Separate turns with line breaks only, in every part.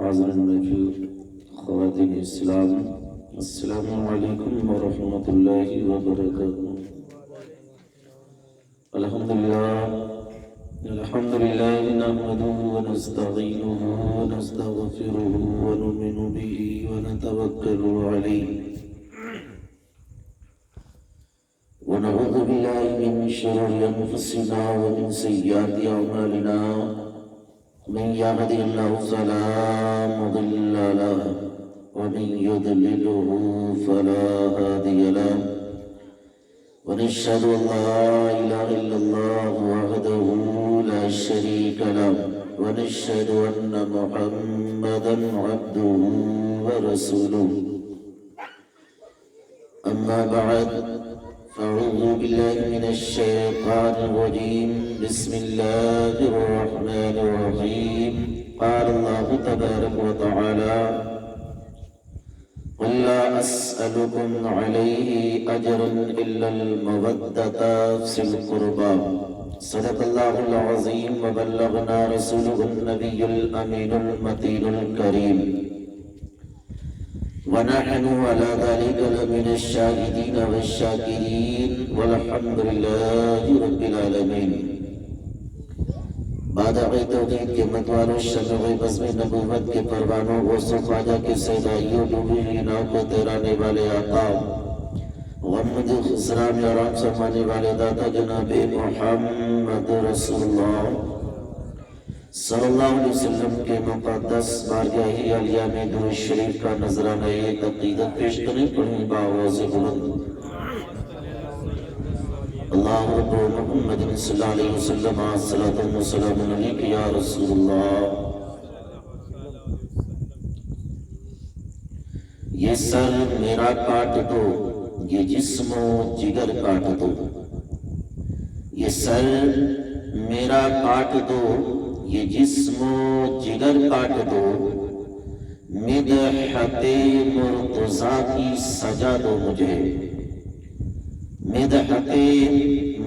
حاضرین محفل خواتین اسلام، السلام علیکم ورحمۃ اللہ وبرکاتہ۔ الحمد لله نحمده ونستعينه ونستغفره ونؤمن به ونتوكل عليه ونعوذ بالله من شرور أنفسنا ومن سيئات أعمالنا، من يهده الله فلا مضل له ومن يضلله فلا هادي له، ونشهد أن لا إله إلا الله وحده لا شريك له، ونشهد أن محمدا عبده ورسوله. أما بعد، فأعوذ بالله من الشيطان الرجيم، بسم الله الرحمن الرحيم. قال الله تبارك وتعالى: قل لا أسألكم عليه أجرا إلا المودة في القربى. صدق الله العظيم وبلغنا رسوله النبي الأمين المتين الكريم، ونحن على ذلك لمن الشاهدين والشاكرين، والحمد لله رب العالمين. بادغ توحید کے متوالوں، شمع بزم نبوت کے پروانوں، غوث و خواجہ کے سیدائیوں، ڈوبی ہوئی ناؤ کو تیرانے والے آقا، غمد خسران آرام فرمانے والے داتا جناب محمد رسول اللہ صلی اللہ علیہ وسلم کے مقدس بارگاہ عالیہ میں درود شریف کا نذرانہ عقیدت پیش کریں، پڑھیں بآواز بلند: اللہ رب محمد صلی اللہ علیہ وسلم، صلاۃ و سلام علیک یا رسول اللہ. یہ سر میرا کاٹ دو، یہ جسم و جگر کاٹ دو. یہ سر میرا کاٹ دو، یہ جسم و جگر کاٹ دو. مدحت مرتضیٰ کی سجا دو مجھے، مدحت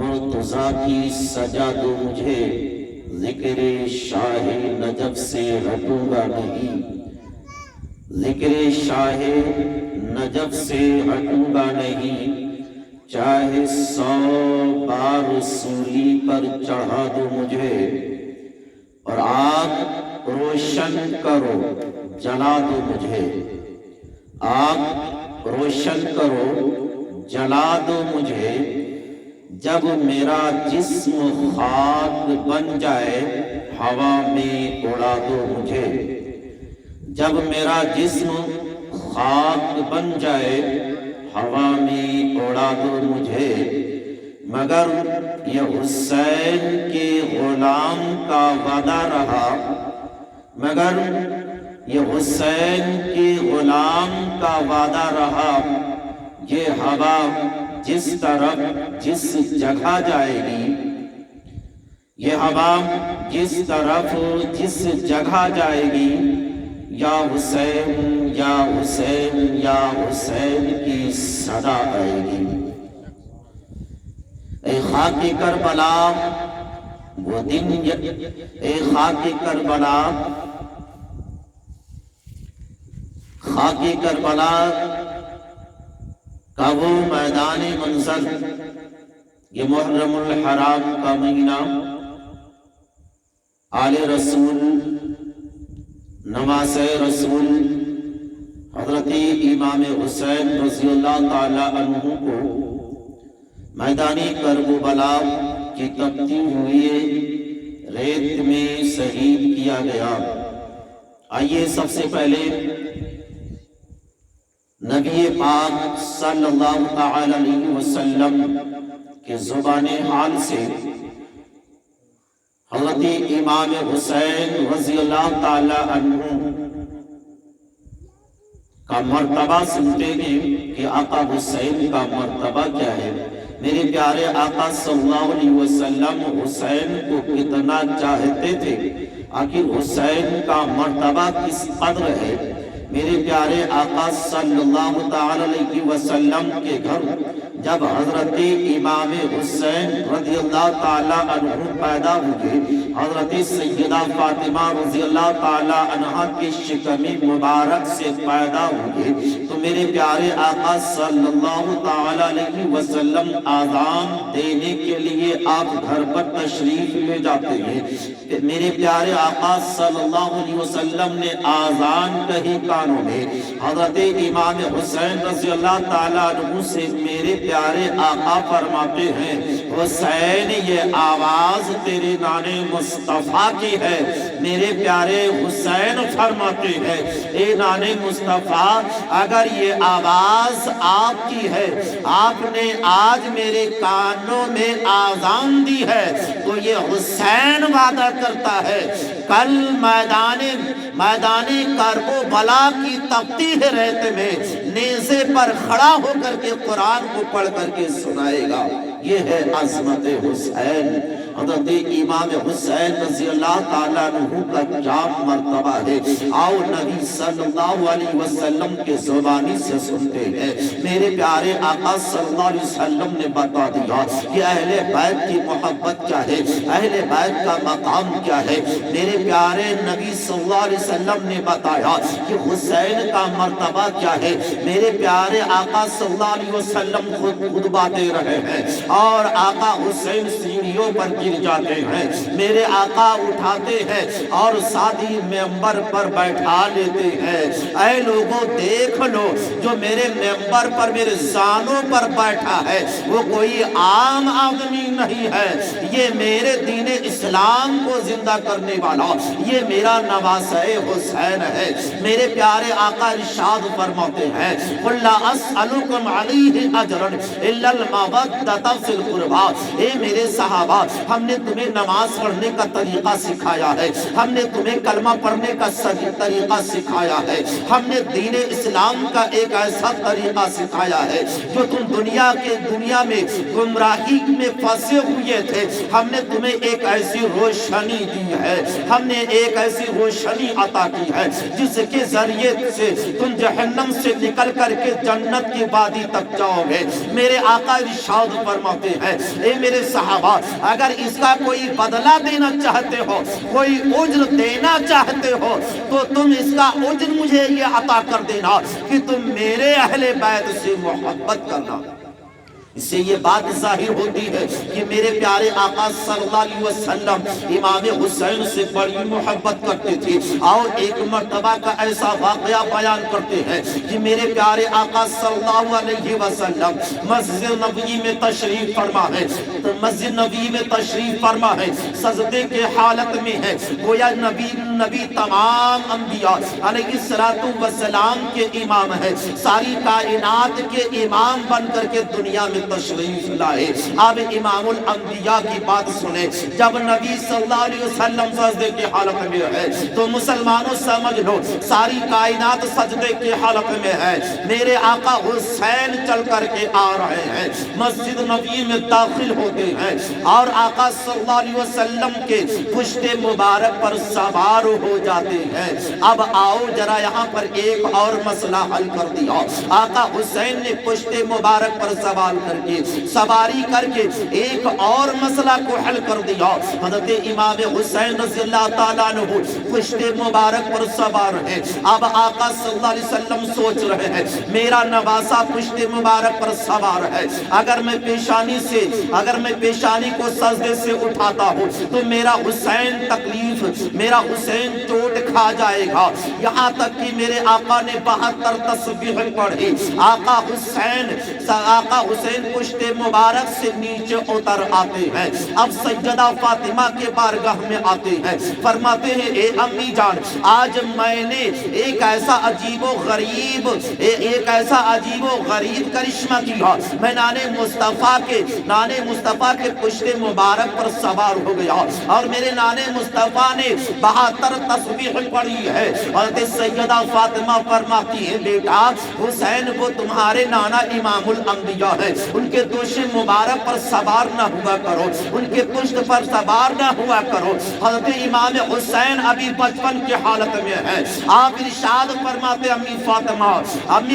مرتضیٰ کی سجا دو مجھے. ذکر شاہ نجف سے ہٹوں گا نہیں، ذکر شاہ نجف سے ہٹوں گا نہیں. چاہے 100 بار سولی پر چڑھا دو مجھے، اور آگ روشن کرو جلا دو مجھے. آگ روشن کرو جلا دو مجھے. جب میرا جسم خاک بن جائے ہوا میں اڑا دو مجھے. جب میرا جسم خاک بن جائے ہوا میں اڑا دو مجھے. مگر یہ حسین کے غلام کا وعدہ رہا، مگر یہ حسین کے غلام کا وعدہ رہا. یہ ہوا جس طرف جس جگہ جائے گی، یہ ہوا جس طرف جس جگہ جائے گی، یا حسین یا حسین یا حسین کی صدا آئے گی. اے خاک کربلا وہ دن، اے خاک کربلا، خاک کربلا کا وہ میدان منظر. یہ محرم الحرام کا مہینہ، آل رسول، نواز رسول حضرت امام حسین رضی اللہ تعالی عنہ کو میدانی کربلا کی تپتی ہوئی ریت میں شہید کیا گیا. آئیے سب سے پہلے نبی پاک صلی اللہ تعالی علیہ وسلم کے زبان حال سے حضرت امام حسین رضی اللہ تعالی عنہ کا مرتبہ سنتے ہیں کہ آقا حسین کا مرتبہ کیا ہے. میرے پیارے آقا صلی اللہ علیہ وسلم حسین کو کتنا چاہتے تھے، آخر حسین کا مرتبہ کس قدر ہے. میرے پیارے آقا صلی اللہ علیہ وسلم کے گھر جب حضرت امام حسین رضی اللہ تعالی عنہ پیدا ہوئے حضرت سیدہ فاطمہ رضی اللہ تعالی عنہا کے شکم مبارک سے پیدا ہوئے تو میرے پیارے آقا صلی اللہ تعالی علیہ وسلم آذان دینے کے لیے آپ گھر پر تشریف لے جاتے ہیں۔ میرے پیارے آقا صلی اللہ علیہ وسلم نے آذان کہی کانوں میں، حضرت امام حسین رضی اللہ تعالیٰ عنہ سے میرے پیارے آقا فرماتے ہیں حسین یہ آواز تیرے نانے مصطفیٰ کی ہے۔ میرے پیارے حسین فرماتے ہیں اے نانے مصطفیٰ اگر یہ آواز آپ کی ہے، آپ نے آج میرے کانوں میں آذان دی ہے تو یہ حسین وعدہ کرتا ہے کل میدان کرب و بلا کی تفتیح رات میں نیزے پر کھڑا ہو کر کے قرآن کو پڑھ کر کے سنائے گا۔ یہ ہے عظمت حسین۔ حضرت امام حسین رضی اللہ تعالیٰ عنہ کا کیا مرتبہ ہے، آؤ نبی صلی اللہ علیہ وسلم کے زبانی سے سنتے ہیں۔ میرے پیارے آقا صلی اللہ علیہ وسلم نے بتا دیا کہ اہل بیت کی محبت کیا ہے، اہل بیت کا مقام کیا ہے۔ میرے پیارے نبی صلی اللہ علیہ وسلم نے بتایا کہ حسین کا مرتبہ کیا ہے۔ میرے پیارے آقا صلی اللہ علیہ وسلم خطبہ دے رہے ہیں اور آقا حسین سیڑھیوں پر گر جاتے ہیں، میرے آقا اٹھاتے ہیں اور ساتھی ممبر پر بیٹھا لیتے ہیں۔ اے لوگوں دیکھ لو جو میرے ممبر پر میرے زانوں پر بیٹھا ہے وہ کوئی عام آدمی نہیں ہے، یہ میرے دین اسلام کو زندہ کرنے والا یہ میرا نواسہ حسین ہے۔ میرے پیارے آقا ارشاد فرماتے ہیں قُلْ لَا أَسْأَلُكُمْ عَلَيْهِ أَجْرًا إِلَّا الْمَوَدَّةَ فِي الْقُرْبَى۔ اے میرے صحابہ ہم نے تمہیں نماز پڑھنے کا طریقہ سکھایا ہے، ہم نے تمہیں کلمہ پڑھنے کا طریقہ سکھایا ہے، ہم نے دین اسلام کا ایک ایسا طریقہ سکھایا ہے جو تم دنیا میں گمراہی میں پھنسے ہوئے تھے، ہم نے تمہیں ایک ایسی روشنی دی ہے، ہم نے ایک ایسی روشنی عطا کی ہے جس کے ذریعے سے تم جہنم سے نکل کر کے جنت کی وادی تک جاؤ گے۔ میرے آقا ارشاد فرماتے ہیں اے میرے صحابہ اگر اس کا کوئی بدلہ دینا چاہتے ہو، کوئی اجر دینا چاہتے ہو تو تم اس کا اجر مجھے یہ عطا کر دینا کہ تم میرے اہل بیت سے محبت کرنا۔ اس سے یہ بات ظاہر ہوتی ہے کہ میرے پیارے آقا صلی اللہ علیہ وسلم امام حسین سے بڑی محبت کرتے تھے۔ اور ایک مرتبہ کا ایسا واقعہ بیان کرتے ہیں کہ میرے پیارے آقا صلی اللہ علیہ وسلم مسجد نبوی میں تشریف فرما ہے، مسجد نبوی میں تشریف فرما ہے، سجدے کے حالت میں ہے، گویا نبی تمام انبیاء علیہ السلام کے امام ہے، ساری کائنات کے امام بن کر کے دنیا میں تشریف لائے۔ اب امام الانبیاء کی بات سنیں، جب نبی صلی اللہ علیہ وسلم سجدے کی حالت میں ہے تو مسلمانوں سمجھ لو ساری کائنات سجدے کی حالت میں ہے۔ میرے آقا حسین چل کر کے آ رہے ہیں، مسجد نبی میں داخل ہوتے ہیں اور آقا صلی اللہ علیہ وسلم کے پشت مبارک پر سوار ہو جاتے ہیں۔ اب آؤ ذرا یہاں پر ایک اور مسئلہ حل کر دیا۔ آقا حسین نے پشت مبارک پر سواری کر کے ایک اور مسئلہ کو حل کر دیا۔ حضرت امام حسین رضی اللہ تعالیٰ عنہ پشت مبارک پر سوار ہے۔ اب آقا صلی اللہ علیہ وسلم سوچ رہے ہیں میرا نواسہ پشت مبارک پر سوار ہے، اگر میں پیشانی کو سجدے سے اٹھاتا ہوں تو میرا حسین چوٹ کھا جائے گا۔ یہاں تک کہ میرے آقا نے 72 تسبیح پڑھی۔ آقا حسین پشت مبارک سے نیچے اتر آتے ہیں۔ اب سیدہ فاطمہ کے بارگاہ میں آتے ہیں، فرماتے ہیں اے امی جان آج میں نے ایک ایسا عجیب و غریب کرشمہ کیا، میں نانے مصطفیٰ کے پشت مبارک پر سوار ہو گیا اور میرے نانے مصطفیٰ
نے 72 تسبیح پڑھی ہے۔ حضرت سیدہ فاطمہ فرماتی ہے بیٹا حسین وہ تمہارے نانا امام الانبیاء ہے، ان کے دوش مبارک پر سوار نہ ہوا کرو، ان کے پشت پر سوار نہ ہوا کرو۔ حضرت امام حسین ابھی بچپن کی حالت میں ہے، آپ ارشاد فرماتے امی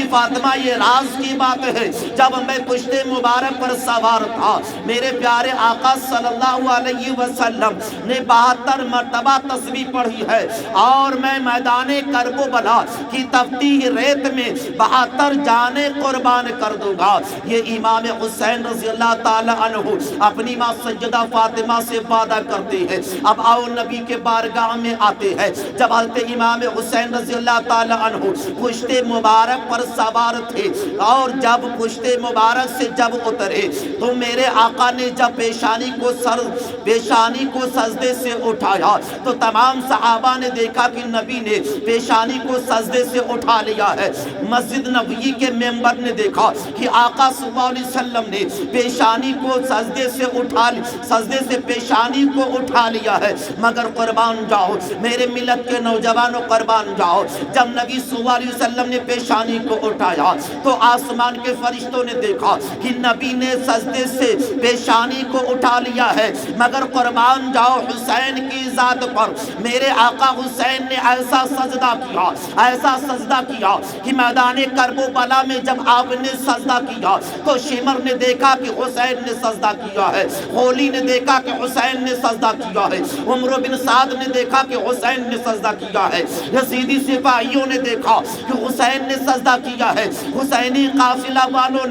فاطمہ یہ راز کی بات ہے، جب میں پشت مبارک پر سوار تھا میرے پیارے آقا صلی اللہ علیہ وسلم نے 72 مرتبہ تسبیح پڑھی ہے، اور میں میدان کربلا کی تفتیح ریت میں 72 جانیں قربان کر دوں گا۔ یہ امام حسین رضی اللہ تعالی عنہ اپنی ماں سیدہ فاطمہ سے وعدہ کرتے ہیں۔ اب آؤ نبی کے بارگاہ میں آتے ہیں۔ جب حضرت امام حسین رضی اللہ تعالی عنہ پشت مبارک پر سوار تھے اور جب پشت مبارک سے جب اترے تو میرے آقا نے جب پیشانی کو سجدے سے اٹھایا تو تمام صحابہ نے دیکھا کہ نبی نے پیشانی کو سجدے سے اٹھا لیا ہے۔ مسجد نبوی کے ممبر نے دیکھا کہ آقا صلی اللہ علیہ وسلم نے پیشانی کو سجدے سے پیشانی کو اٹھا لیا ہے، مگر قربان جاؤ میرے ملت کے نوجوانوں قربان جاؤ، جب نبی صلی اللہ علیہ وسلم نے پیشانی کو اٹھایا تو آسمان کے فرشتوں نے دیکھا کہ نبی نے سجدے سے پیشانی کو اٹھا لیا ہے، مگر قربان جاؤ حسین کی ذات پر میرے آقا حسین نے ایسا سجدہ کیا کہ میدان کربلا میں جب آپ نے سجدہ کیا تو شمر نے دیکھا کہ حسین نے سجدہ کیا ہے، ہولی نے دیکھا کہ حسین نے سجدہ کیا ہے، عمر بن سعد نے دیکھا کہ حسین نے سجدہ کیا ہے، یزیدی سپاہیوں نے دیکھا کہ حسین نے سجدہ کیا ہے، حسینی قافلہ والوں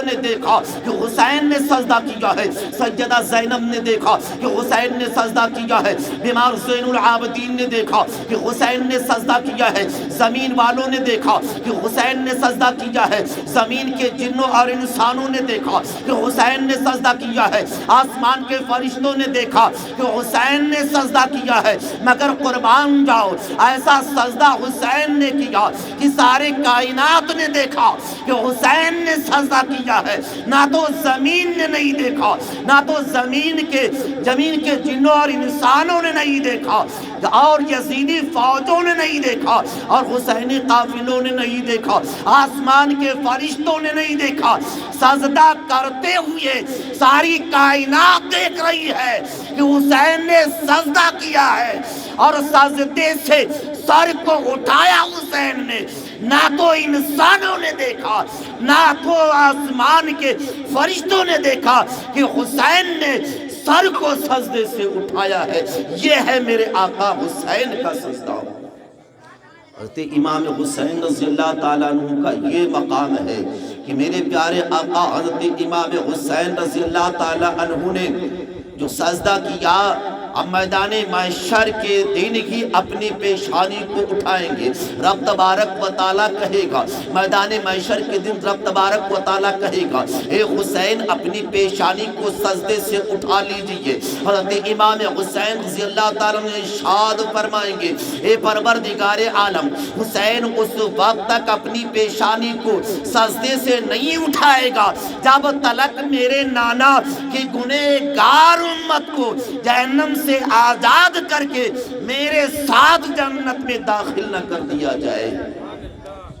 نے دیکھا کہ حسین نے سجدہ کیا ہے، سیدہ زینب نے دیکھا کہ حسین نے سجدہ کیا ہے، بیمار زین العابدین نے دیکھا کہ حسین نے سجدہ کیا ہے، زمین والوں نے دیکھا کہ حسین نے سجدہ کیا ہے، زمین کے جنوں اور انسانوں نے دیکھا کہ حسین نے سجدہ کیا ہے، آسمان کے فرشتوں نے دیکھا کہ حسین نے سجدہ کیا ہے، مگر قربان جاؤ ایسا سجدہ حسین نے کیا کہ سارے کائنات نے دیکھا کہ حسین نے سجدہ کیا ہے، نہ تو زمین نے نہیں دیکھا، نہ تو زمین کے جنوں اور انسانوں نے نہیں دیکھا، اور یزیدی فوجوں نے نہیں دیکھا، اور حسینی قافلوں نے نہیں دیکھا، آسمان کے فرشتوں نے نہیں دیکھا، سجدہ کرتے ہوئے ساری کائنات دیکھ رہی ہے کہ حسین نے سجدہ کیا ہے، اور سجدے سے سر کو اٹھایا حسین نے، نہ تو انسانوں نے دیکھا نہ تو آسمان کے فرشتوں نے دیکھا کہ حسین نے سر کو سجدے سے اٹھایا ہے۔ یہ ہے میرے آقا حسین کا سجدہ۔ حضرت امام حسین رضی اللہ تعالیٰ عنہ کا یہ مقام ہے کہ میرے پیارے آقا حضرت امام حسین رضی اللہ تعالیٰ عنہ نے جو سجدہ کیا، اب میدان محشر کے دن ہی اپنی پیشانی کو اٹھائیں گے، رب تبارک و تعالیٰ کہے گا، میدان محشر کے دن رب تبارک و تعالیٰ کہے گا اے حسین اپنی پیشانی کو سجدے سے اٹھا لیجئے۔ حضرت امام حسین رضی اللہ تعالیٰ نے ارشاد فرمائیں گے اے پروردگار عالم، حسین اس وقت تک اپنی پیشانی کو سجدے سے نہیں اٹھائے گا جب تلک میرے نانا کی گنہگار امت کو جہنم سے آزاد کر کے میرے ساتھ جنت میں داخل نہ کر دیا جائے۔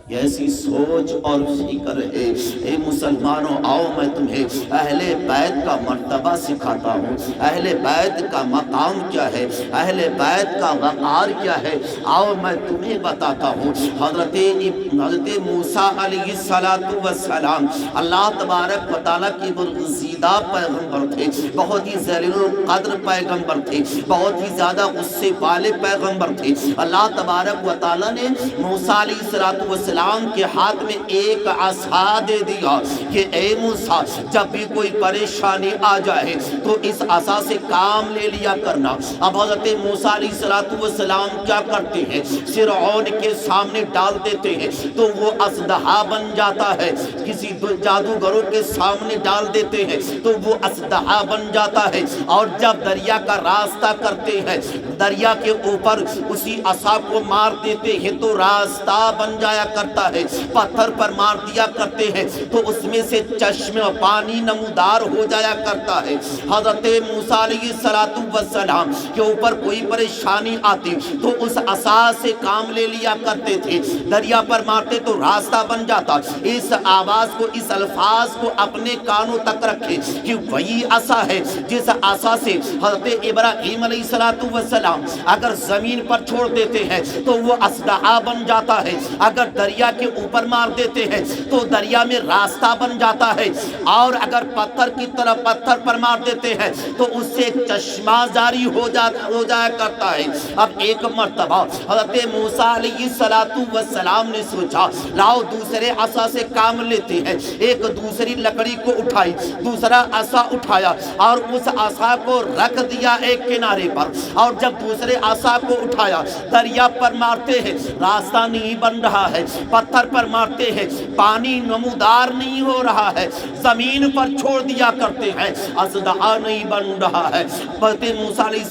یہ ایسی سوچ اور فکر ہے۔ اے مسلمانوں، آؤ میں تمہیں اہل بیت کا مرتبہ سکھاتا ہوں، اہل بیت کا مقام کیا ہے، اہل بیت کا وقار کیا ہے، آؤ میں تمہیں بتاتا ہوں۔ حضرت موسیٰ علیہ السلام اللہ تبارک و تعالیٰ کی برگزیدہ پیغمبر تھے، بہت ہی ذلیل القدر پیغمبر تھے، بہت ہی زیادہ غصے والے پیغمبر تھے۔ اللہ تبارک و تعالیٰ نے موسیٰ علیہ السلام کے ہاتھ میں ایک عصا دے دیا کہ اے موسیٰ جب بھی کوئی پریشانی آ جائے تو اس عصا سے کام لے لیا کرنا۔ اب حضرت موسیٰ علیہ السلام کیا کرتے ہیں، فرعون کے سامنے ڈال دیتے ہیں تو وہ اسدحہ بن جاتا ہے، کسی جادوگروں کے سامنے ڈال دیتے ہیں تو وہ اسدحہ بن جاتا ہے، اور جب دریا کا راستہ کرتے ہیں دریا کے اوپر اسی عصا کو مار دیتے ہیں تو راستہ بن جایا کرتا کرتا ہے، پتھر پر مار دیا کرتے ہیں تو اس میں سے چشمہ پانی نمودار ہو جایا کرتا ہے۔ حضرت موسیٰ علیہ السلام کے اوپر کوئی پریشانی آتی تو اس عصا سے کام لے لیا کرتے تھے، دریا پر مارتے تو راستہ بن جاتا۔ اس آواز کو، اس الفاظ کو اپنے کانوں تک رکھے کہ وہی عصا ہے جس عصا سے حضرت ابراہیم علیہ السلام اگر زمین پر چھوڑ دیتے ہیں تو وہ اصدعا بن جاتا ہے، اگر دریا کے اوپر مار دیتے ہیں تو دریا میں راستہ بن جاتا ہے، اور اگر پتھر کی طرف پتھر پر مار دیتے ہیں تو اس سے چشمہ جاری ہو جایا کرتا ہے۔ اب ایک مرتبہ حضرت موسیٰ علیہ السلام نے سوچا لاؤ دوسرے عصا سے کام لیتے ہیں، ایک دوسری لکڑی کو اٹھائی، دوسرا عصا اٹھایا اور اس عصا کو رکھ دیا ایک کنارے پر، اور جب دوسرے عصا کو اٹھایا دریا پر مارتے ہیں راستہ نہیں بن رہا ہے، پتھر پر مارتے ہیں پانی نمودار نہیں ہو رہا ہے، زمین پر چھوڑ دیا کرتے ہیں اصدعا نہیں بن رہا ہے۔ حضرت موسیٰ علیہ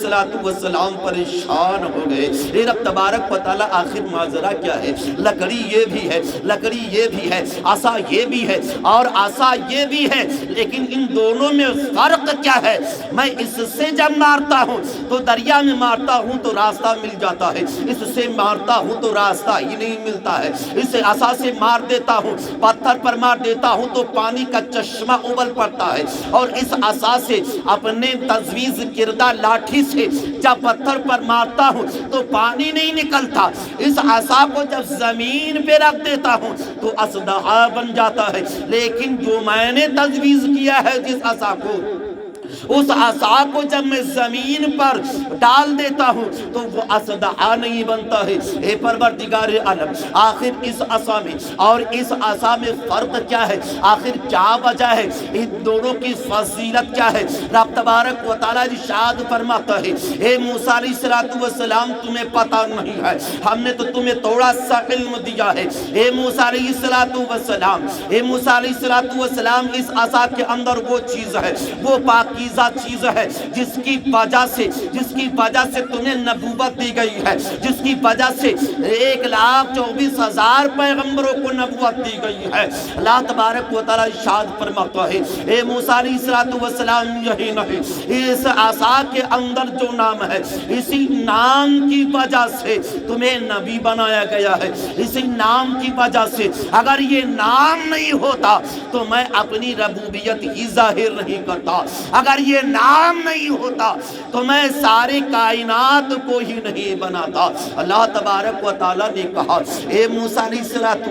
السلام پریشان ہو گئے، اے رب تبارک و تعالیٰ آخر ماجرا کیا ہے؟ لکڑی یہ بھی ہے، لکڑی یہ بھی ہے، عصا یہ بھی ہے اور عصا یہ بھی ہے، لیکن ان دونوں میں فرق کیا ہے؟ میں اس سے جب مارتا ہوں تو دریا میں مارتا ہوں تو راستہ مل جاتا ہے، اس سے مارتا ہوں تو راستہ ہی نہیں ملتا ہے، اس عصا سے مار دیتا ہوں، پتھر پر مار دیتا ہوں تو پانی کا چشمہ ابل پڑتا ہے، اور اس عصا سے اپنے تجویز کردہ لاٹھی سے جب پتھر پر مارتا ہوں تو پانی نہیں نکلتا، اس عصا کو جب زمین پہ رکھ دیتا ہوں تو اصدعا بن جاتا ہے، لیکن جو میں نے تجویز کیا ہے جس عصا کو، اس عصا کو جب میں زمین پر ڈال دیتا ہوں تو وہ اصدعا نہیں بنتا ہے۔ اے پروردگار عالم، آخر اس عصا میں اور اس عصا میں فرق کیا ہے؟ آخر کیا وجہ ہے؟ ان دونوں کی فضیلت کیا ہے؟ رب تبارک و تعالیٰ ارشاد فرماتا ہے اے موسیٰ علیہ السلام تمہیں پتہ نہیں ہے، ہم نے تو تمہیں تھوڑا سا علم دیا ہے۔ اے موسیٰ علیہ السلام، اے موسیٰ علیہ السلام، اس عصا کے اندر وہ چیز ہے، وہ پاکیزہ چیز ہے جس کی وجہ سے تمہیں نبوت دی گئی ہے، جس کی وجہ سے 1,24,000 پیغمبروں کو نبوت دی گئی ہے۔ اللہ تبارک و تعالیٰ ارشاد فرماتا ہے اے موسیٰ علیہ السلام، یہی نہیں، اس عصا کے اندر جو نام ہے اسی نام کی وجہ سے تمہیں نبی بنایا گیا ہے، اسی نام کی وجہ سے، اگر یہ نام نہیں ہوتا تو میں اپنی ربوبیت ہی ظاہر نہیں کرتا، اگر یہ نام نہیں ہوتا تو میں سارے کائنات کو ہی نہیں بناتا۔ اللہ تبارک و تعالیٰ نے کہا اے موسیٰ علیہ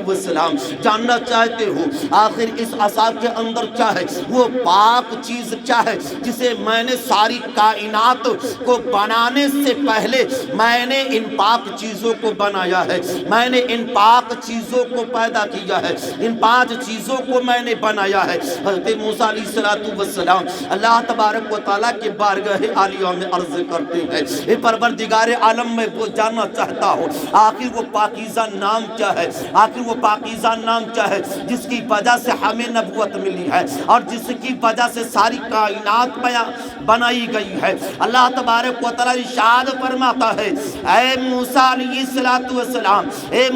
السلام، جاننا چاہتے ہو آخر اس عصا کے اندر کیا ہے؟ وہ پاک چیز کیا ہے جسے میں نے ساری کائنات کو بنانے سے پہلے میں نے ان پاک چیزوں کو بنایا ہے، میں نے ان پاک چیزوں کو پیدا کیا ہے، ان 5 چیزوں کو میں نے بنایا ہے۔ حضرت موسیٰ علیہ السلام اللہ تبارک و تعالیٰ کے بارگاہ عالیہ میں عرض کرتے ہیں اے پروردگار عالم، میں وہ جاننا چاہتا ہوں آخر وہ پاکیزہ نام کیا ہے، آخر وہ پاکیزہ نام کیا ہے جس کی وجہ سے ہمیں نبوت ملی ہے اور جس کی وجہ سے ساری کائنات بنائی گئی ہے۔ اللہ تبارک و تعالیٰ ارشاد فرماتا ہے اے موسیٰ علیہ السلام، اے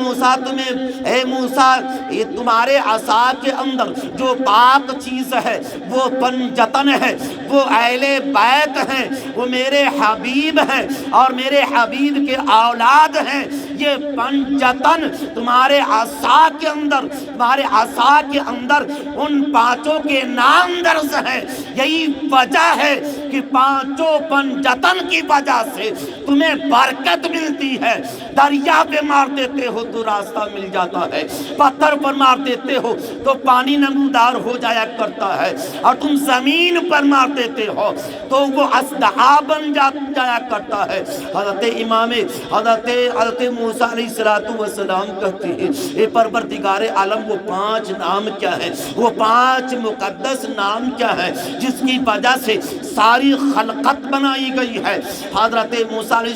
موسیٰ یہ تمہارے عصا کے اندر جو پاک چیز ہے وہ پنجتن ہے، وہ اہل بیت ہیں، وہ میرے حبیب ہیں اور میرے حبیب کے اولاد ہیں۔ یہ پنجتن تمہارے عصا کے اندر، تمہارے عصا کے اندر ان 5 کے نام درج ہیں۔ یہی وجہ ہے کہ 5 پنجتن کی وجہ سے تمہیں برکت ملتی ہے۔ دریا پہ مار دیتے ہو تو راستہ مل جاتا ہے، پتھر پر مار دیتے ہو تو پانی نمودار ہو جایا کرتا ہے، اور تم زمین پر مار دیتے ہو تو وہ اصدعا بن جایا کرتا ہے۔ حضرت موسیٰ علیہ السلام کہتے ہیں اے پروردگار عالم، وہ 5 نام کیا ہے، وہ 5 مقدس نام کیا ہے جس کی وجہ سے ساری خلقت بنائی گئی ہے۔ حضرت موسیٰ علیہ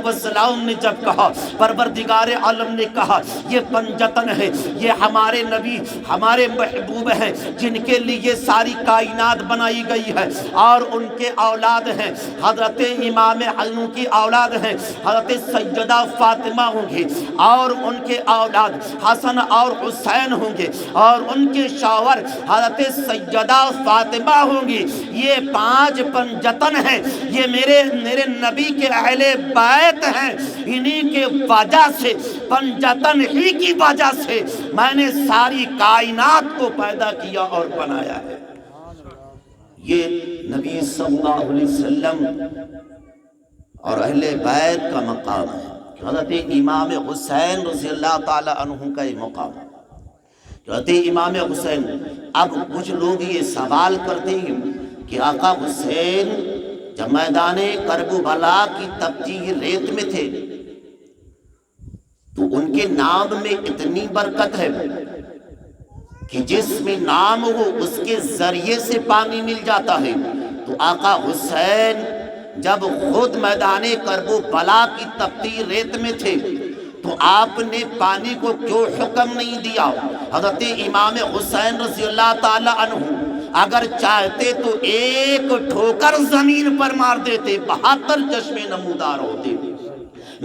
السلام نے جب کہا، پروردگار عالم نے کہا یہ پنجتن ہے، یہ ہمارے نبی، ہمارے محبوب ہیں جن کے لیے ساری کائنات بنائی گئی ہے، اور ان کے اولاد ہیں حضرت امام علی کی اولاد ہیں، حضرت سیدہ فاطمہ ہوں گے اور ان کے اولاد حسن اور حسین ہوں گے اور ان کے شوہر حضرت سیدہ فاطمہ ہوں گی۔ یہ 5 پنجتن ہیں، یہ میرے نبی کے اہل بیت ہیں۔ انہی کے وجہ سے، پنجتن ہی کی وجہ سے میں نے ساری کائنات کو پیدا کیا اور بنایا ہے۔ یہ نبی صلی اللہ علیہ وسلم اور اہل بیت کا مقام ہے۔ حضرت امام حسین رضی اللہ تعالی عنہ کا یہ مقام ہے۔ حضرت امام حسین، اب کچھ لوگ یہ سوال کرتے ہیں کہ آقا حسین جب میدان کربلا کی تپتی ریت میں تھے تو ان کے نام میں اتنی برکت ہے کہ جس میں نام ہو اس کے ذریعے سے پانی مل جاتا ہے، تو آقا حسین جب خود میدان کربلا کی تپتی ریت میں تھے تو آپ نے پانی کو کیوں حکم نہیں دیا؟ حضرت امام حسین رضی اللہ تعالی عنہ اگر چاہتے تو ایک ٹھوکر زمین پر مار دیتے، 72 چشمے نمودار ہوتے،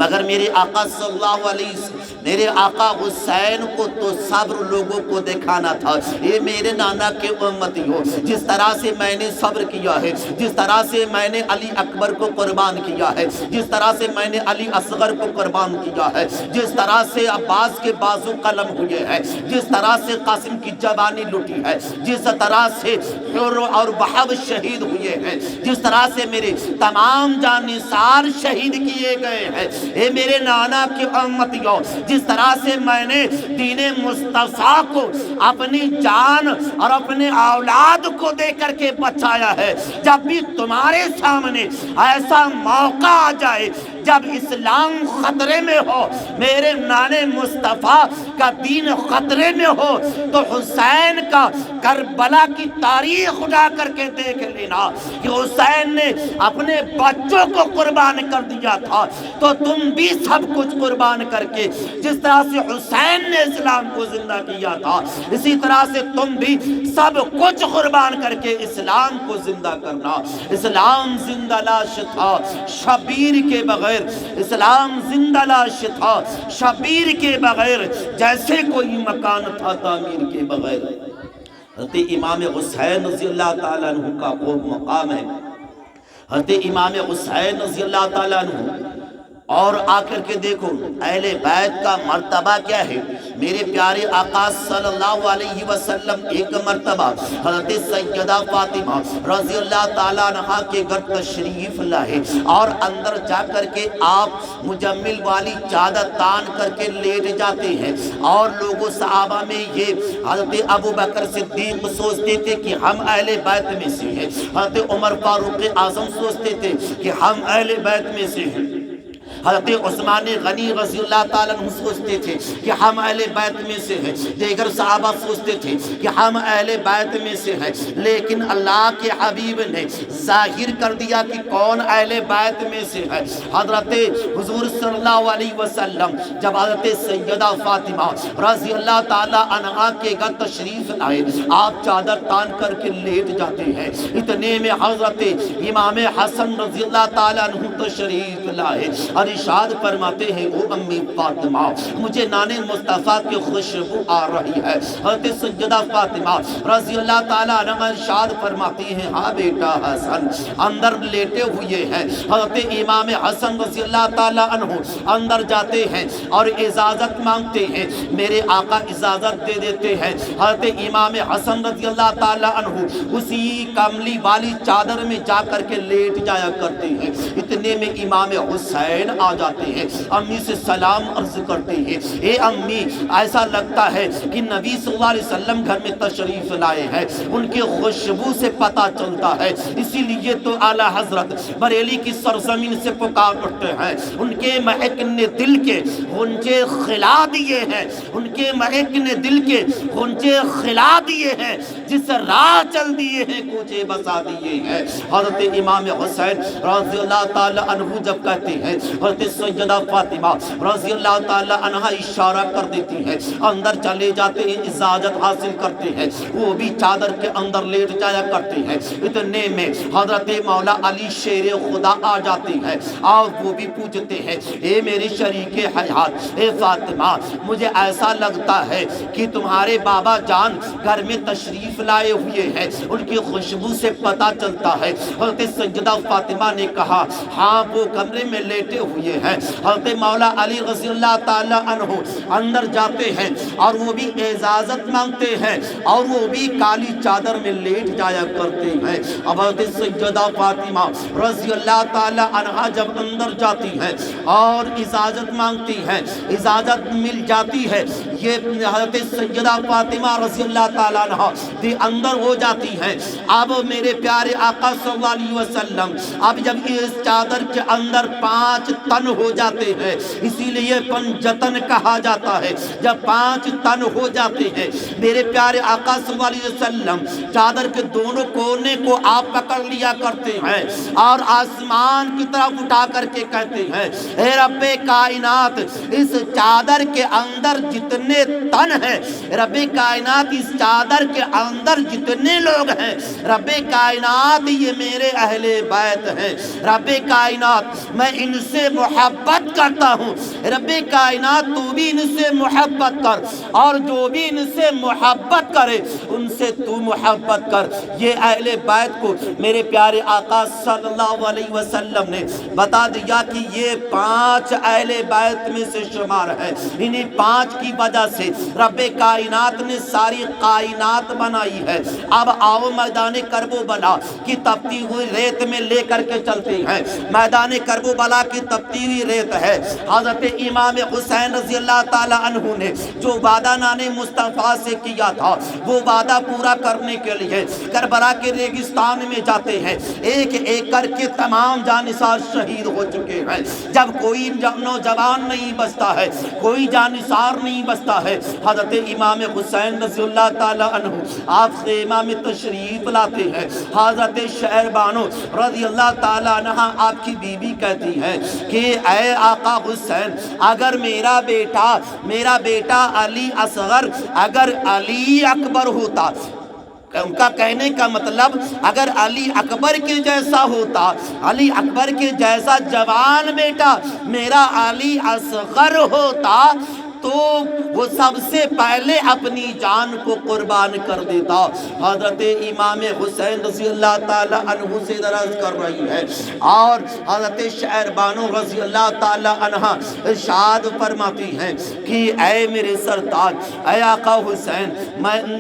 مگر میرے آقا صلی اللہ علیہ وسلم، میرے آقا حسین کو تو صبر لوگوں کو دکھانا تھا۔ یہ میرے نانا کے امتی ہو، جس طرح سے میں نے صبر کیا ہے، جس طرح سے میں نے علی اکبر کو قربان کیا ہے، جس طرح سے میں نے علی اصغر کو قربان کیا ہے، جس طرح سے عباس کے بازو قلم ہوئے ہیں، جس طرح سے قاسم کی جوانی لٹی ہے، جس طرح سے حر اور وہب شہید ہوئے ہیں، جس طرح سے میرے تمام جانثار شہید کیے گئے ہیں، اے میرے نانا کی امتیوں، جس طرح سے میں نے دین مصطفیٰ کو اپنی جان اور اپنے اولاد کو دے کر کے بچایا ہے، جب بھی تمہارے سامنے ایسا موقع آ جائے جب اسلام خطرے میں ہو، میرے نانے مصطفیٰ کا دین خطرے میں ہو، تو حسین کا کربلا کی تاریخ اٹھا کر کے دیکھ لینا کہ حسین نے اپنے بچوں کو قربان کر دیا تھا، تو تم بھی سب کچھ قربان کر کے، جس طرح سے حسین نے اسلام کو زندہ کیا تھا، اسی طرح سے تم بھی سب کچھ قربان کر کے اسلام کو زندہ کرنا۔ اسلام زندہ لاش تھا شبیر کے بغیر، اسلام زندہ لاش تھا شبیر کے بغیر، جیسے کوئی مکان تھا تعمیر کے بغیر۔ حضرت امام حسین رضی اللہ تعالیٰ عنہ کا وہ مقام ہے۔ حضرت امام حسین رضی اللہ تعالیٰ عنہ، اور آ کر کے دیکھو اہل بیت کا مرتبہ کیا ہے۔ میرے پیارے آقا صلی اللہ علیہ وسلم ایک مرتبہ حضرت سیدہ فاطمہ رضی اللہ تعالیٰ عنہ کے گھر تشریف لائے اور اندر جا کر کے آپ مجمل والی چادر تان کر کے لیٹ جاتے ہیں، اور لوگوں صحابہ میں یہ حضرت ابو بکر صدیق سوچتے تھے کہ ہم اہل بیت میں سے ہیں، حضرت عمر فاروق اعظم سوچتے تھے کہ ہم اہل بیت میں سے ہیں، حضرت عثمان غنی رضی اللہ تعالیٰ عنہ سوچتے تھے کہ ہم اہل بیت میں سے ہیں، دیگر صحابہ سوچتے تھے کہ ہم اہل بیت میں سے ہیں، لیکن اللہ کے حبیب نے ظاہر کر دیا کہ کون اہل بیت میں سے ہے۔ حضرت حضور صلی اللہ علیہ وسلم جب حضرت سیدہ فاطمہ رضی اللہ تعالیٰ عنہ کے گھر تشریف لائے، آپ چادر تان کر کے لیٹ جاتے ہیں، اتنے میں حضرت امام حسن رضی اللہ تعالیٰ عنہ تشریف لائے اور ارشاد فرماتے ہیں، او امی فاطمہ مجھے نانے مصطفیٰ کی خوشبو آ رہی ہے۔ حضرت سیدہ فاطمہ رضی اللہ تعالیٰ عنہ ارشاد فرماتی ہیں، ہاں بیٹا حسن اندر لیٹے ہوئے ہیں۔ حضرت امام حسن رضی اللہ تعالیٰ عنہ اندر جاتے ہیں اور اجازت مانگتے ہیں، میرے آقا اجازت دے دیتے ہیں۔ حضرت امام حسن رضی اللہ تعالیٰ عنہ اسی کملی والی چادر میں جا کر کے لیٹ جایا کرتے ہیں، اتنے میں امام حسین آ جاتے ہیں، امی سے سلام عرض کرتے ہیں، اے امی ایسا لگتا ہے کہ نبی صلی اللہ علیہ وسلم گھر میں تشریف لائے ہیں، ان کے خوشبو سے پتہ چلتا ہے، اسی لیے تو اعلیٰ حضرت بریلی کی سرزمین سے پکار اٹھتے ہیں، ان کے مہک نے دل کے غنچے کھلا دیے ہیں، ان کے مہک نے دل کے غنچے کھلا دیے ہیں، جس راہ چل دیے ہیں کوچے بسا دیے ہیں۔ حضرت امام حسین رضی اللہ تعالی عنہ جب کہتے ہیں، حضرت سیدہ فاطمہ رضی اللہ تعالی عنہ اشارہ کر دیتی ہیں، اندر چلے جاتے ہیں، اجازت حاصل کرتے ہیں، وہ بھی چادر کے اندر لیٹ جایا کرتے ہیں۔ اتنے میں حضرت مولا علی شیر خدا آ جاتے ہیں اور وہ بھی پوچھتے ہیں، اے میری شریک حیات، اے فاطمہ، مجھے ایسا لگتا ہے کہ تمہارے بابا جان گھر میں تشریف لائے ہوئے ہیں، ان کی خوشبو سے پتہ چلتا ہے۔ حضرت سیدہ فاطمہ نے کہا، ہاں وہ کمرے میں لیٹے ہوئے ہیں۔ حضرت مولا علی رضی اللہ تعالی عنہ اندر جاتے ہیں اور وہ بھی اجازت مانگتے ہیں اور وہ بھی کالی چادر میں لیٹ جایا کرتے ہیں۔ اب حضرت سیدہ فاطمہ رضی اللہ تعالی عنہ جب اندر جاتی ہیں اور اجازت مانگتی ہیں، اجازت مل جاتی ہے، یہ حضرت سیدہ فاطمہ رضی اللہ تعالی عنہ بھی اندر ہو جاتی ہیں۔ اب میرے پیارے آقا صلی اللہ علیہ وسلم اب جب اس چادر کے اندر 5 تن ہو جاتے ہیں، اسی لیے پنجتن کہا جاتا ہے، جب 5 تن ہو جاتے ہیں، میرے پیارے آقا صلی اللہ علیہ وسلم چادر کے دونوں کونے کو آپ پکڑ لیا کرتے ہیں اور آسمان کی طرف اٹھا کر کے کہتے ہیں، اے رب کائنات، اس چادر کے اندر جتنے تن ہیں، رب کائنات اس چادر کے اندر جتنے لوگ ہیں، رب کائنات یہ میرے اہل بیت ہیں، رب کائنات میں ان سے محبت کرتا ہوں، رب کائنات تو بھی ان سے محبت کر اور جو بھی ان سے محبت کرے ان سے تو محبت کر۔ یہ اہل بیت کو میرے پیارے آقا صلی اللہ علیہ وسلم نے بتا دیا کہ یہ 5 اہل بیت میں سے شمار ہے، انہی 5 کی وجہ سے رب کائنات نے ساری کائنات بنائی ہے۔ اب آؤ میدان کربلا کی تپتی ہوئی ریت میں لے کر کے چلتے ہیں۔ میدان کربلا کی تپتی ہوئی ریت ہے، حضرت امام حسین رضی اللہ تعالی عنہ نے جو وعدہ نان مصطفیٰ سے کیا تھا وہ وعدہ پورا کرنے کے لیے کربلا کے ریگستان میں جاتے ہیں۔ ایک ایک کر کے تمام جانثار شہید ہو چکے ہیں۔ جب کوئی نوجوان نہیں بچتا ہے، کوئی جانثار نہیں بچتا ہے، حضرت امام حسین رضی اللہ تعالی عنہ آپ سے امام تشریف لاتے ہیں۔ حضرت شہر بانو رضی اللہ تعالی عنہ آپ کی بیوی کہتی ہے کہ اے آقا حسین، اگر میرا بیٹا علی اصغر اگر علی اکبر ہوتا، ان کا کہنے کا مطلب اگر علی اکبر کے جیسا ہوتا، علی اکبر کے جیسا جوان بیٹا میرا علی اصغر ہوتا تو وہ سب سے پہلے اپنی جان کو قربان کر دیتا۔ حضرت امام حسین رضی اللہ تعالی عنہ سے درج کر رہی ہے اور حضرت شہر بانو رضی اللہ تعالی عنہ ارشاد فرماتی ہیں کہ اے میرے سردار، اے آقا حسین،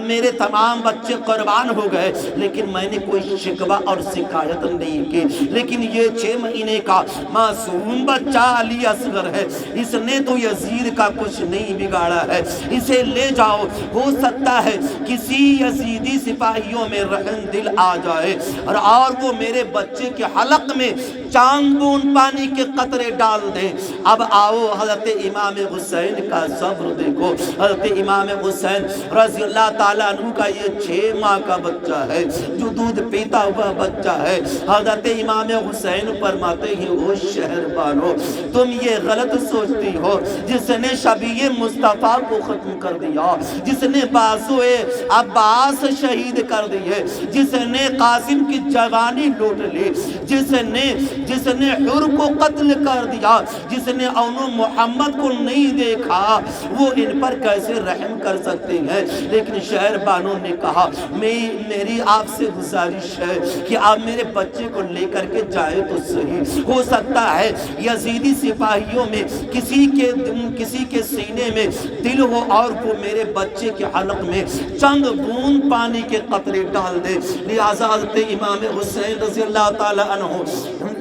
میرے تمام بچے قربان ہو گئے لیکن میں نے کوئی شکوہ اور شکایت نہیں کی، لیکن یہ 6 مہینے کا معصوم بچہ علی اصغر ہے، اس نے تو یزید کا کچھ نہیں بگاڑا ہے، اسے لے جاؤ، ہو سکتا ہے کسی یزیدی سپاہیوں میں رحم دل آ جائے اور وہ میرے بچے کے حلق میں چاند بون پانی کے قطرے ڈال دیں۔ اب آؤ حضرت امام حسین کا صبر دیکھو۔ حضرت امام حسین رضی اللہ تعالیٰ عنہ کا یہ 6 ماہ کا بچہ ہے جو دودھ پیتا ہوا بچہ ہے۔ حضرت امام حسین فرماتے ہیں، او شہر بانو، تم یہ غلط سوچتی ہو، جس نے شبیہ مصطفیٰ کو ختم کر دیا، جس نے بازو عباس شہید کر دیے، جس نے قاسم کی جوانی لوٹ لی، جس نے حر کو قتل کر دیا، جس نے اون محمد کو نہیں دیکھا، وہ ان پر کیسے رحم کر سکتے ہیں؟ لیکن شہر بانو نے کہا، میری آپ سے گزارش ہے کہ آپ میرے بچے کو لے کر کے جائیں تو صحیح، ہو سکتا ہے یزیدی سپاہیوں میں کسی کے سینے میں دل ہو اور وہ میرے بچے کے حلق میں چند بوند پانی کے قطرے ڈال دے۔ لہذا حضرت امام حسین رضی اللہ تعالی عنہ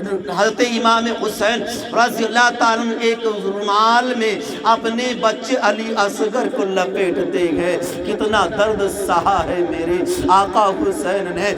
حضرت امام حسین رضی اللہ تعالیٰ عنہ ایک رومال میں اپنے بچے علی اصغر کو لپیٹتے گئے. کتنا درد سہا ہے میرے آقا حسین نے.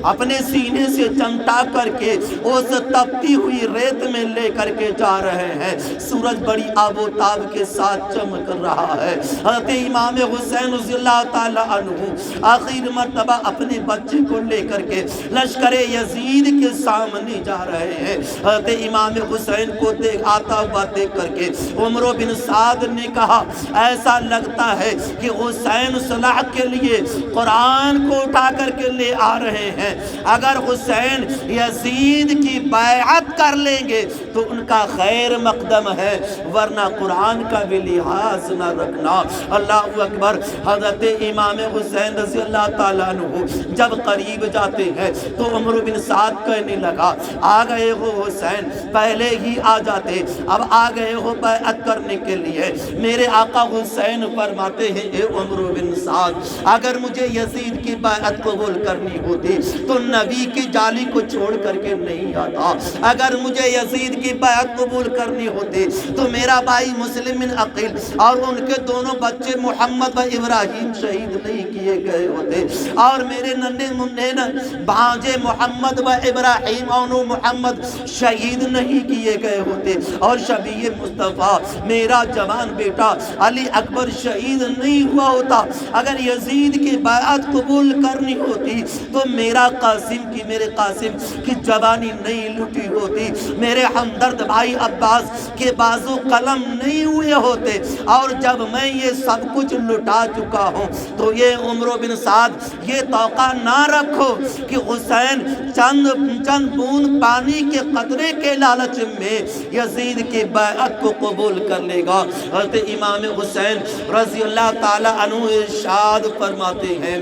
اپنے سینے سے چمٹا کر کے اس تپتی ہوئی ریت میں لے کر کے جا رہے ہیں. سورج بڑی آب و تاب کے ساتھ چمک رہا ہے. حضرت امام حسین رضی اللہ تعالی عنہ آخر مرتبہ اپنے بچے کو لے کر کے لشکر یزید کے سامنے جا رہے ہیں. حضرت امام حسین کو آتا ہوا دیکھ کر کے عمر بن سعد نے کہا ایسا لگتا ہے کہ حسین صلح کے لیے قرآن کو اٹھا کر کے لے آ رہے ہیں. اگر حسین یزید کی بیعت کر لیں گے تو ان کا خیر مقدم ہے, ورنہ قرآن کا بھی لحاظ نہ رکھنا. اللہ اکبر. حضرت امام حسین رضی اللہ تعالیٰ عنہ جب قریب جاتے ہیں تو عمر بن سعد کہنے لگا آ گئے ہو حسین, پہلے ہی آ جاتے, اب آ گئے ہو بیعت کرنے کے لیے. میرے آقا حسین فرماتے ہیں اے عمر بن سعد, اگر مجھے یزید کی بیعت قبول کرنی ہوتی تو نبی کی جالی کو چھوڑ کر کے نہیں آتا. اگر مجھے یزید کی بیعت قبول کرنی ہوتی تو میرا بھائی مسلم بن عقیل اور ان کے دونوں بچے محمد و ابراہیم شہید نہیں کیے گئے ہوتے, اور میرے ننھے منھے بھانجے محمد و ابراہیم اور محمد شہید نہیں کیے گئے ہوتے, اور شبیہ مصطفیٰ میرا جوان بیٹا علی اکبر شہید نہیں ہوا ہوتا. اگر یزید کی بیعت قبول کرنی ہوتی تو میرے قاسم کی جوانی نہیں لٹی ہوتی, میرے ہمدرد بھائی عباس کے بازو قلم نہیں ہوئے ہوتے, اور جب میں یہ سب کچھ لٹا چکا ہوں تو یہ عمر بن سعد یہ توقع نہ رکھو کہ حسین چند بوند پانی کے قطرے کے لالچ میں یزید کی بیعت کو قبول کر لے گا. حضرت امام حسین رضی اللہ تعالی عنہ ارشاد فرماتے ہیں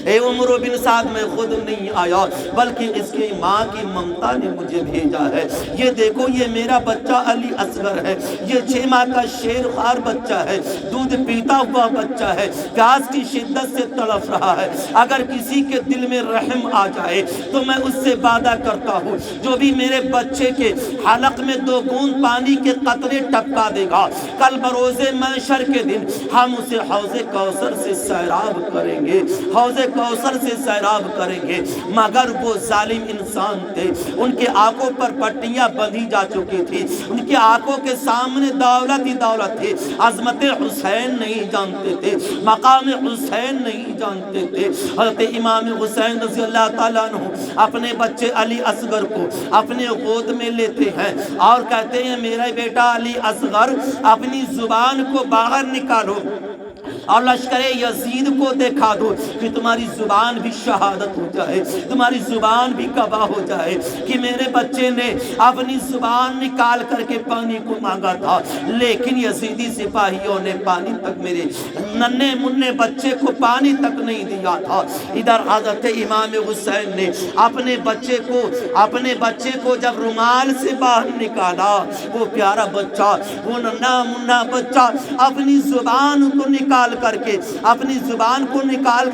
اے عمر بن سعد میں خود نہیں آیا بلکہ اس کی ماں کی ممتا نے مجھے بھیجا ہے. یہ دیکھو یہ میرا بچہ علی اصغر ہے, یہ 6 ماہ کا شیر خوار بچہ ہے, دودھ پیتا ہوا بچہ ہے, پیاس کی شدت سے تڑپ رہا ہے. اگر کسی کے دل میں رحم آ جائے تو میں اس سے وعدہ کرتا ہوں جو بھی میرے بچے کے حلق میں 2 بوند پانی کے قطرے ٹپکا دے گا, کل بروز محشر کے دن ہم اسے حوض کوثر سے سیراب کریں گے, حوض کوثر سے سیراب کریں گے. مگر وہ ظالم انسان تھے, ان کے آنکھوں پر پٹیاں بندھی جا چکی تھی, ان کے آنکھوں کے سامنے دولت ہی دولت تھی, عظمت حسین نہیں جانتے تھے, مقام حسین نہیں جانتے تھے. حضرت امام حسین رضی اللہ تعالیٰ عنہ اپنے بچے علی اصغر کو اپنے گود میں لیتے ہیں اور کہتے ہیں میرا بیٹا علی اصغر اپنی زبان کو باہر نکالو اور لشکر یزید کو دکھا دو کہ تمہاری زبان بھی شہادت ہو جائے, تمہاری زبان بھی گواہ ہو جائے کہ میرے بچے نے اپنی زبان نکال کر کے پانی کو مانگا تھا, لیکن یزیدی سپاہیوں نے پانی تک میرے ننھے منھے بچے کو پانی تک نہیں دیا تھا. ادھر حضرت امام حسین نے اپنے بچے کو جب رومال سے باہر نکالا, وہ پیارا بچہ, وہ ننھا منھا بچہ اپنی زبان کو نکال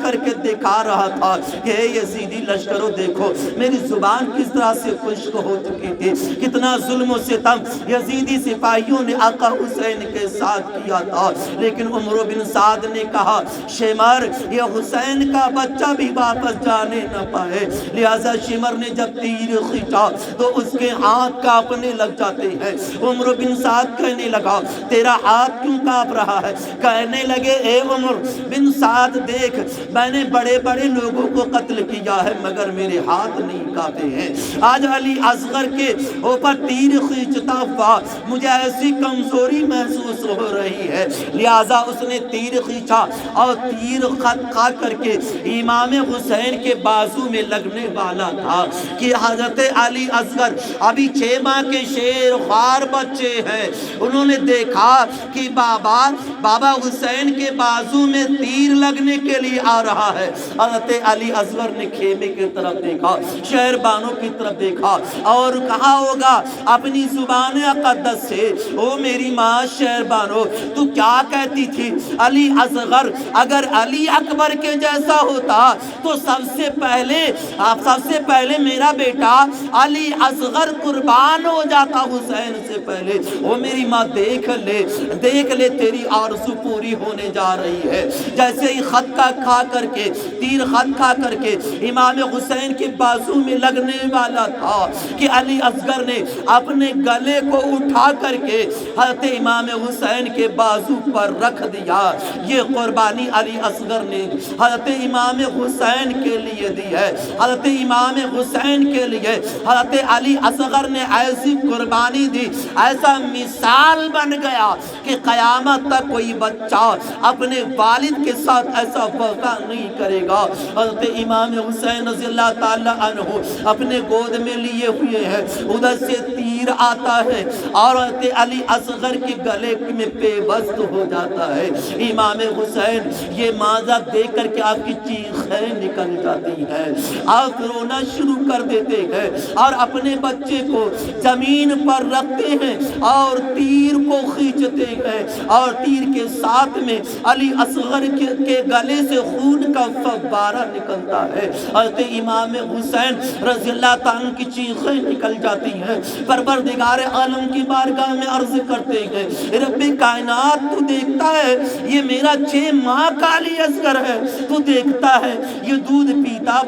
کر کے دکھا رہا تھا کہ اے یزیدی لشکروں دیکھو میری زبان کس طرح سے خشک ہو چکی تھی, کتنا ظلم و ستم یزیدی سپاہیوں نے آقا حسین کے ساتھ کیا تھا. لیکن عمر بن سعد نے کہا شمر یہ حسین کا بچہ بھی واپس جانے نہ پائے, لہذا شمر نے جب تیر کھینچا تو اس کے ہاتھ کانپنے لگ جاتے ہیں. عمر بن سعد کہنے لگا تیرا ہاتھ کیوں کانپ رہا ہے؟ کہنے لگے اے عمر بن سعد دیکھ میں نے بڑے بڑے لوگوں کو قتل کیا ہے مگر میرے ہاتھ نہیں کانپے ہیں. آج علی اصغر کے اوپر تیر کھینچتا ہوا مجھے ایسی کمزوری محسوس ہو رہی ہے, لہذا اس نے تیر کھینچا اور تیر خط کھا کر کے امام حسین کے بازو میں لگنے والا تھا کہ حضرت علی اصغر ابھی 6 ماہ کے شیر خوار بچے ہیں. انہوں نے دیکھا کہ بابا حسین کے بازو میں تیر لگنے کے لیے آ رہا ہے، حضرت علی اصغر نے خیمے کی طرف دیکھا، شہربانوں کی طرف دیکھا اور کہا ہوگا اپنی زبان اقدس سے، او میری ماں شہربانو تو کیا کہتی تھی؟ علی اصغر اگر علی اکبر کے جیسا ہوتا تو سب سے پہلے میرا بیٹا علی اصغر قربان ہو جاتا حسین سے پہلے۔ او میری ماں دیکھ لے تیری آرزو پوری ہونے جا رہی ہے۔ جیسے ہی خط کا کھا کر کے تیر خط کھا کر کے امام حسین کے بازو میں لگنے والا تھا کہ علی اصغر نے اپنے گلے کو اٹھا کر کے حضرت امام حسین کے بازو پر رکھ دیا۔ یہ قربانی علی اصغر نے حضرت امام حسین کے لیے دی ہے۔ حضرت امام حسین کے لیے حضرت علی اصغر نے ایسی قربانی دی، ایسا مثال بن گیا کہ قیامت تک کوئی بچہ اپنے والد کے ساتھ ایسا وقع نہیں کرے گا۔ حضرت امام حسین رضی اللہ تعالی عنہ اپنے گود میں لیے ہوئے ہیں، ادھر سے تیر آتا ہے اور حضرت علی اصغر کے گلے میں پیوست ہو جاتا ہے۔ امام حسین یہ منظر دیکھ کر کے آپ کی چیخیں نکل جاتی ہیں، آپ رونا شروع کر دیتے ہیں اور اپنے بچے کو زمین پر رکھتے ہیں اور تیر کو کھینچتے ہیں اور تیر کے ساتھ میں علی اصغر کے گلے سے خون کا فوارہ نکلتا ہے۔ حضرت امام حسین رضی اللہ تعالیٰ کی چیخیں نکل جاتی ہیں، پروردگار عالم کی بارگاہ میں عرض کرتے ہیں، رب کائنات تو دیکھتا ہے یہ میرا 6 ماہ کا علی اصغر ہے، تو دیکھتا ہے یہ دودھ پیتا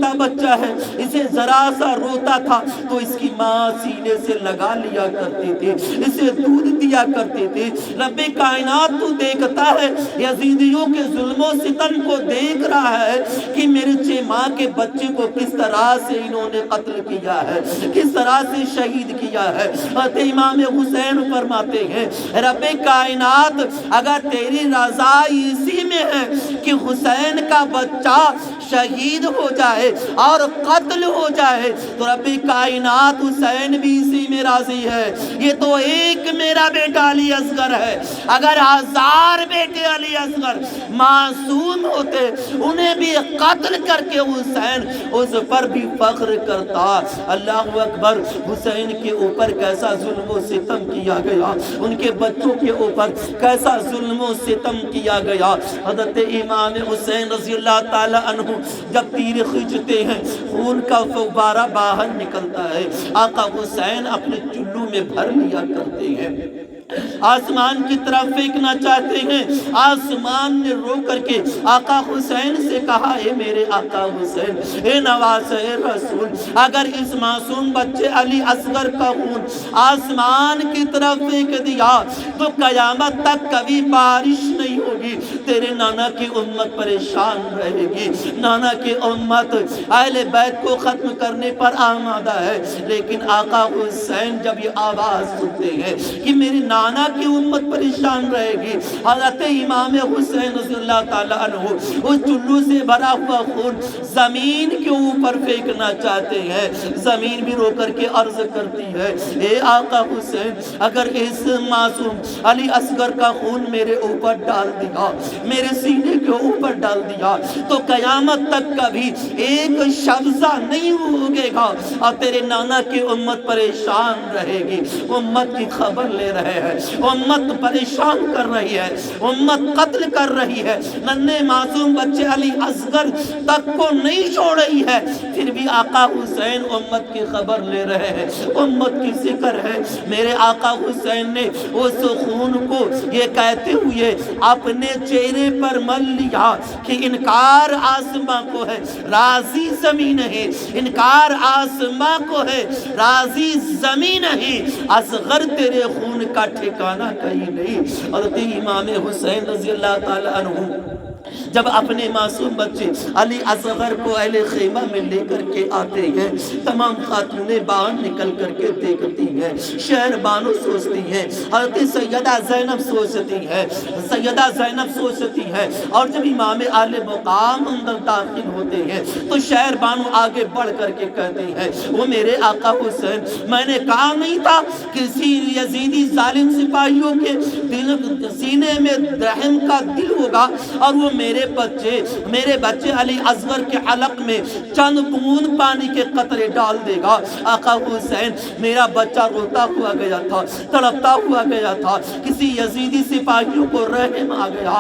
بچہ ہے، اسے ذرا سا روتا تھا تو اس کی ماں سینے سے لگا لیا کرتی تھی، اسے دودھ دیا کرتے تھے۔ رب کائنات تو دیکھتا ہے یزیدیوں کے ظلم و ستم کو دیکھ رہا ہے کہ میرے 6 ماہ کے بچے کو کس طرح سے انہوں نے قتل کیا ہے، کس طرح سے شہید کیا ہے۔ حضرت امام حسین فرماتے ہیں رب کائنات اگر تیری رضا اسی میں ہے کہ حسین کا بچہ شہید ہو جائے اور قتل ہو جائے تو رب کائنات حسین بھی اسی میں راضی ہے۔ یہ تو ایک میرا بیٹا علی اصغر ہے، اگر 1000 بیٹے علی اصغر معصوم ہوتے انہیں بھی قتل کر کے حسین اس پر بھی فخر کرتا۔ اللہ اکبر، حسین کے اوپر کیسا ظلم و ستم کیا گیا، ان کے بچوں کے اوپر کیسا ظلم و ستم کیا گیا۔ حضرت امام حسین رضی اللہ تعالی عنہ جب تیر کھینچتے ہیں خون کا فوارہ باہر نکلتا ہے، آقا حسین اپنے چلو میں بھر لیا کرتے ہیں، آسمان کی طرف پھینکنا چاہتے ہیں۔ آسمان نے رو کر کے آقا حسین سے کہا، اے میرے آقا حسین، اے نواز رسول، اگر اس معصوم بچے علی اصغر کا خون آسمان کی طرف پھینک دیا تو قیامت تک کبھی بارش نہیں ہوگی، تیرے نانا کی امت پریشان رہے گی، نانا کی امت اہل بیت کو ختم کرنے پر آمادہ ہے۔ لیکن آقا حسین جب یہ آواز سنتے ہیں کہ میرے نانا کی امت پریشان رہے گی، حضرت امام حسین رضی اللہ تعالیٰ عنہ اس چلو سے بھرا ہوا خون زمین کے اوپر پھینکنا چاہتے ہیں۔ زمین بھی رو کر کے عرض کرتی ہے، اے آقا حسین، اگر اس معصوم علی اصغر کا خون میرے اوپر ڈال دیا، میرے سینے کے اوپر ڈال دیا تو قیامت تک کبھی ایک شبزہ نہیں ہوگے گا اور تیرے نانا کی امت پریشان رہے گی۔ امت کی خبر لے رہے ہیں، امت پریشان کر رہی ہے، امت قتل کر رہی ہے، ننھے معصوم بچے علی اصغر تک کو نہیں چھوڑ رہی ہے، پھر بھی آقا حسین امت کی خبر لے رہے ہیں، امت کی ذکر ہے۔ میرے آقا حسین نے اس خون کو یہ کہتے ہوئے اپنے چہرے پر مل لیا کہ انکار آسماں کو ہے، راضی زمین ہے، انکار آسماں کو ہے، راضی زمین ہے، اصغر تیرے خون کا ٹھکانہ کہیں نہیں۔ حضرت امام حسین رضی اللہ تعالی عنہ جب اپنے معصوم بچے علی اصغر کو اہل خیمہ میں لے کر کے آتے ہیں، تمام خاتونیں باہر نکل کر کے دیکھتی ہیں، شہر بانو سوچتی ہیں، حضرت سیدہ زینب سوچتی ہے، اور جب امام اہل مقام اندر داخل ہوتے ہیں تو شہر بانو آگے بڑھ کر کے کہتے ہیں، وہ میرے آقا حسین، میں نے کہا نہیں تھا کسی یزیدی ظالم سپاہیوں کے سینے میں رحم کا دل ہوگا، اور وہ میرے بچے علی اصغر کے حلق میں چند بوند پانی کے قطرے ڈال دے گا۔ آقا حسین، میرا بچہ روتا ہوا گیا تھا، تڑپتا ہوا گیا تھا، کسی یزیدی سپاہیوں کو رحم آ گیا،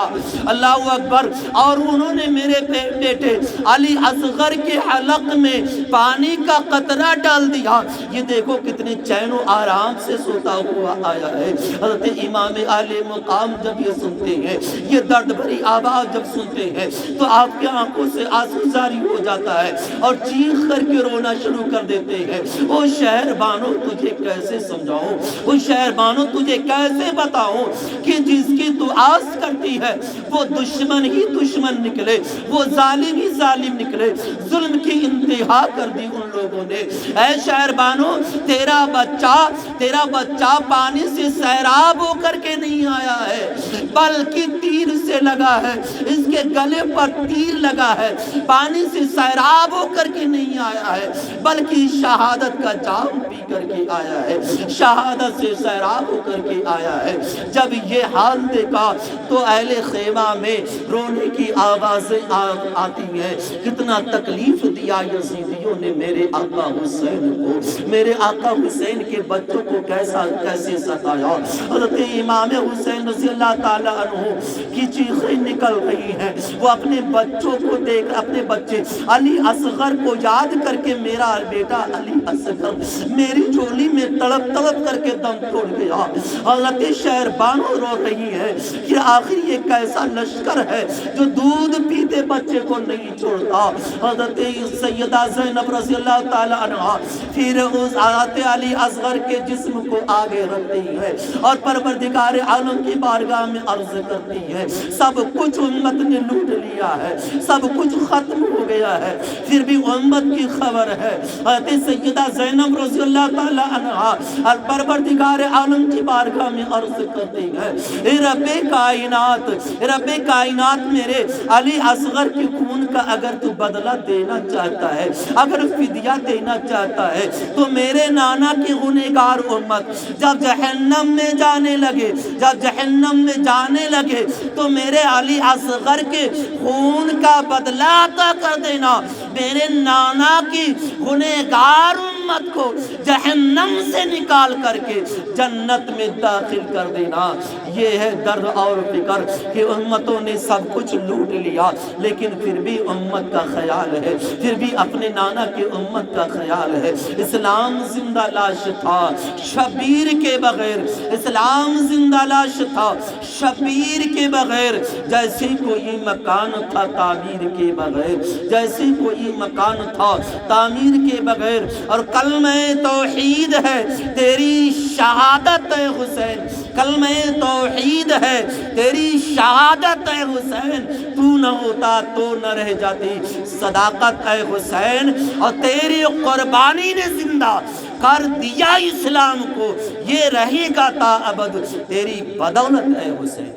اللہ اکبر، اور انہوں نے میرے بیٹے علی اصغر کے حلق میں پانی کا قطرہ ڈال دیا۔ یہ دیکھو کتنے چین و آرام سے سوتا ہوا آیا ہے۔ حضرت امام اہل مقام جب یہ سنتے ہیں، یہ درد بھری آواز جب سنتے ہیں تو آپ کے آنکھوں سے آنسو جاری ہو جاتا ہے اور چیخ کر کے رونا شروع کر دیتے ہیں۔ او شہر بانو، تجھے کیسے سمجھاؤں، او شہر بانو تجھے کیسے بتاؤں کہ جس کی تو آس کرتی ہے وہ دشمن ہی دشمن نکلے، وہ ظالم ہی ظالم نکلے، ظلم کی انتہا کر دی ان لوگوں نے۔ اے شہر بانو، تیرا بچہ پانی سے سیراب ہو کر کے نہیں آیا ہے، بلکہ تیر سے لگا ہے، اس کے گلے پر تیر لگا ہے، پانی سے سیراب ہو کر کے نہیں آیا ہے، بلکہ شہادت کا جام پی کر کے آیا ہے، شہادت سے سیراب ہو کر کے آیا ہے۔ جب یہ حال دیکھا تو اہل خیمہ میں رونے کی آوازیں آتی ہیں، کتنا تکلیف دیا یزیدیوں نے میرے آقا حسین کو، میرے آقا حسین کے بچوں کو کیسے ستایا۔ حضرت امام حسین رضی اللہ تعالیٰ عنہ کی چیخیں نکل رہی ہیں، وہ اپنے بچوں کو دیکھ، اپنے بچے علی اصغر کو یاد کر کے، میرا بیٹا علی اصغر میری جھولی میں تڑپ تڑپ کر کے دم توڑ گیا۔ حضرت شہر بانو رو رہی ہے کہ آخر یہ کیسا لشکر ہے جو دودھ پیتے بچے کو نہیں چھوڑتا۔ حضرت سیدہ زینب رضی اللہ تعالیٰ عنہ پھر اس حضرت علی اصغر کے جسم کو آگے رکھتی ہے اور پروردگار عالم کی بارگاہ میں عرض کرتی ہے، سب کچھ امت نے لوٹ لیا ہے، سب کچھ ختم ہو گیا ہے، پھر بھی امت کی خبر ہے۔ حضرت سیدہ زینب رضی اللہ تعالیٰ عنہ پروردگار عالم کی بارگاہ میں عرض کرتی ہے، اے رب کائنات، میرے علی اصغر کے خون کا اگر تو بدلہ دینا چاہتا ہے، اگر فدیہ دینا چاہتا ہے تو میرے نانا کی گنہگار امت جب جہنم میں جانے لگے تو میرے علی اصغر کے خون کا بدلہ عطا کر دینا، میرے نانا کی گنہگار امت کو جہنم سے نکال کر کے جنت میں داخل کر دینا۔ یہ ہے درد اور فکر کہ امتوں نے سب کچھ لوٹ لیا، لیکن پھر بھی امت کا خیال ہے، پھر بھی اپنے نانا کی امت کا خیال ہے۔ اسلام زندہ لاش تھا شبیر کے بغیر، اسلام زندہ لاش تھا شبیر کے بغیر، جیسے کوئی مکان تھا تعمیر کے بغیر، جیسے کوئی مکان تھا تعمیر کے بغیر۔ اور کلمہ توحید ہے تیری شہادت اے حسین، کلمہ توحید ہے تیری شہادت اے حسین، تو نہ ہوتا تو نہ رہ جاتی صداقت اے حسین، اور تیری قربانی نے زندہ کر دیا اسلام کو، یہ رہے گا تا ابد تیری بدولت اے حسین۔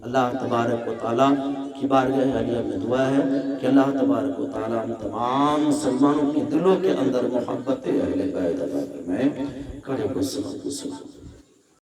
اللہ تبارک و تعالیٰ کی بارگاہ عالیہ میں دعا ہے کہ اللہ تبارک و تعالیٰ تمام مسلمانوں کے دلوں کے اندر محبت اہل بیت عطا فرمائے۔ کھڑے ہو کر سلام